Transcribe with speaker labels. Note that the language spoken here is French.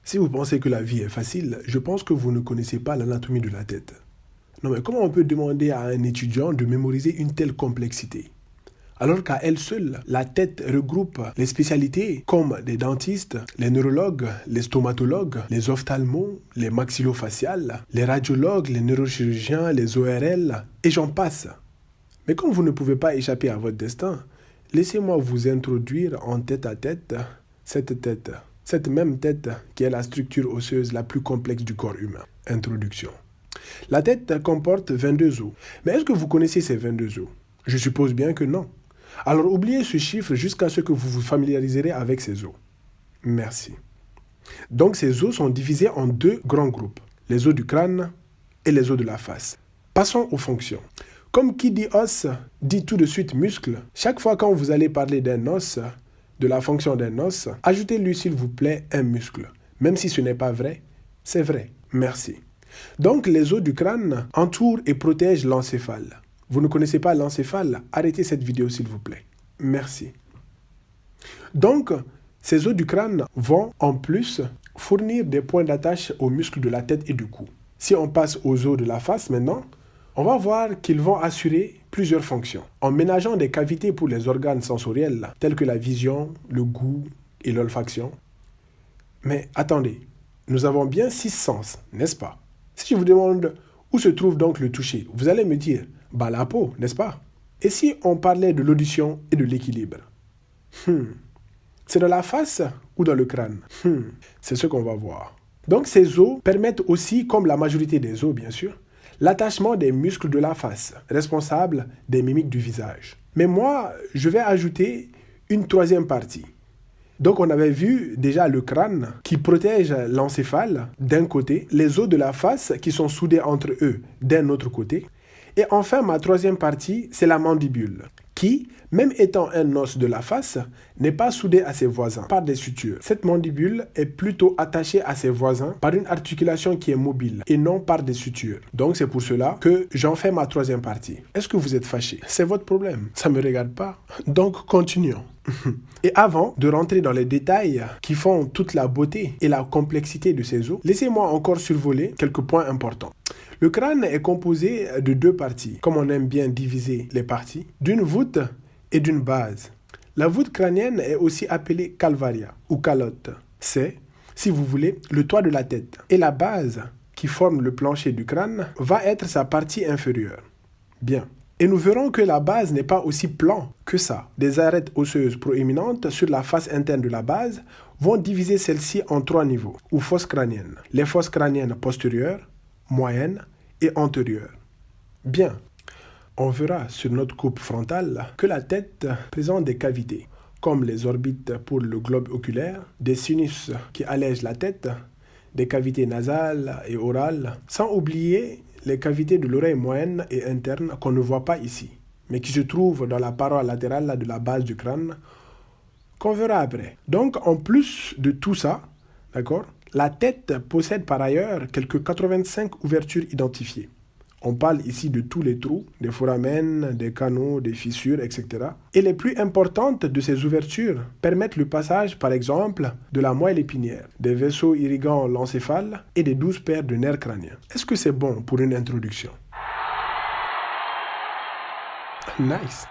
Speaker 1: Si vous pensez que la vie est facile, je pense que vous ne connaissez pas l'anatomie de la tête. Non mais comment on peut demander à un étudiant de mémoriser une telle complexité? Alors qu'à elle seule, la tête regroupe les spécialités comme les dentistes, les neurologues, les stomatologues, les ophtalmos, les maxillofaciales, les radiologues, les neurochirurgiens, les ORL, et j'en passe. Mais comme vous ne pouvez pas échapper à votre destin, laissez-moi vous introduire en tête à tête cette même tête qui est la structure osseuse la plus complexe du corps humain. Introduction. La tête comporte 22 os. Mais est-ce que vous connaissez ces 22 os? Je suppose bien que non. Alors oubliez ce chiffre jusqu'à ce que vous vous familiariserez avec ces os. Merci. Donc ces os sont divisés en deux grands groupes, les os du crâne et les os de la face. Passons aux fonctions. Comme qui dit os, dit tout de suite muscle. Chaque fois quand vous allez parler d'un os, de la fonction d'un os, ajoutez-lui s'il vous plaît un muscle. Même si ce n'est pas vrai, c'est vrai. Merci. Donc les os du crâne entourent et protègent l'encéphale. Vous ne connaissez pas l'encéphale? Arrêtez cette vidéo s'il vous plaît. Merci. Donc, ces os du crâne vont en plus fournir des points d'attache aux muscles de la tête et du cou. Si on passe aux os de la face maintenant, on va voir qu'ils vont assurer plusieurs fonctions. En ménageant des cavités pour les organes sensoriels, tels que la vision, le goût et l'olfaction. Mais attendez, nous avons bien 6 sens, n'est-ce pas? Si je vous demande où se trouve donc le toucher, vous allez me dire, bah la peau, n'est-ce pas? Et si on parlait de l'audition et de l'équilibre? C'est dans la face ou dans le crâne? C'est ce qu'on va voir. Donc ces os permettent aussi, comme la majorité des os bien sûr, l'attachement des muscles de la face, responsables des mimiques du visage. Mais moi, je vais ajouter une troisième partie. Donc on avait vu déjà le crâne qui protège l'encéphale d'un côté, les os de la face qui sont soudés entre eux d'un autre côté. Et enfin, ma troisième partie, c'est la mandibule, qui, même étant un os de la face, n'est pas soudée à ses voisins par des sutures. Cette mandibule est plutôt attachée à ses voisins par une articulation qui est mobile et non par des sutures. Donc c'est pour cela que j'en fais ma troisième partie. Est-ce que vous êtes fâché? C'est votre problème. Ça ne me regarde pas. Donc continuons. Et avant de rentrer dans les détails qui font toute la beauté et la complexité de ces os, laissez-moi encore survoler quelques points importants. Le crâne est composé de deux parties, comme on aime bien diviser les parties, d'une voûte et d'une base. La voûte crânienne est aussi appelée calvaria ou calotte. C'est, si vous voulez, le toit de la tête. Et la base, qui forme le plancher du crâne, va être sa partie inférieure. Bien. Et nous verrons que la base n'est pas aussi plan que ça. Des arêtes osseuses proéminentes sur la face interne de la base vont diviser celle-ci en 3 niveaux, ou fosses crâniennes. Les fosses crâniennes postérieures, moyennes et antérieures. Bien, on verra sur notre coupe frontale que la tête présente des cavités, comme les orbites pour le globe oculaire, des sinus qui allègent la tête, des cavités nasales et orales, sans oublier les cavités de l'oreille moyenne et interne qu'on ne voit pas ici, mais qui se trouvent dans la paroi latérale de la base du crâne, qu'on verra après. Donc, en plus de tout ça, d'accord, la tête possède par ailleurs quelques 85 ouvertures identifiées. On parle ici de tous les trous, des foramens, des canaux, des fissures, etc. Et les plus importantes de ces ouvertures permettent le passage, par exemple, de la moelle épinière, des vaisseaux irriguant l'encéphale et des 12 paires de nerfs crâniens. Est-ce que c'est bon pour une introduction? Nice!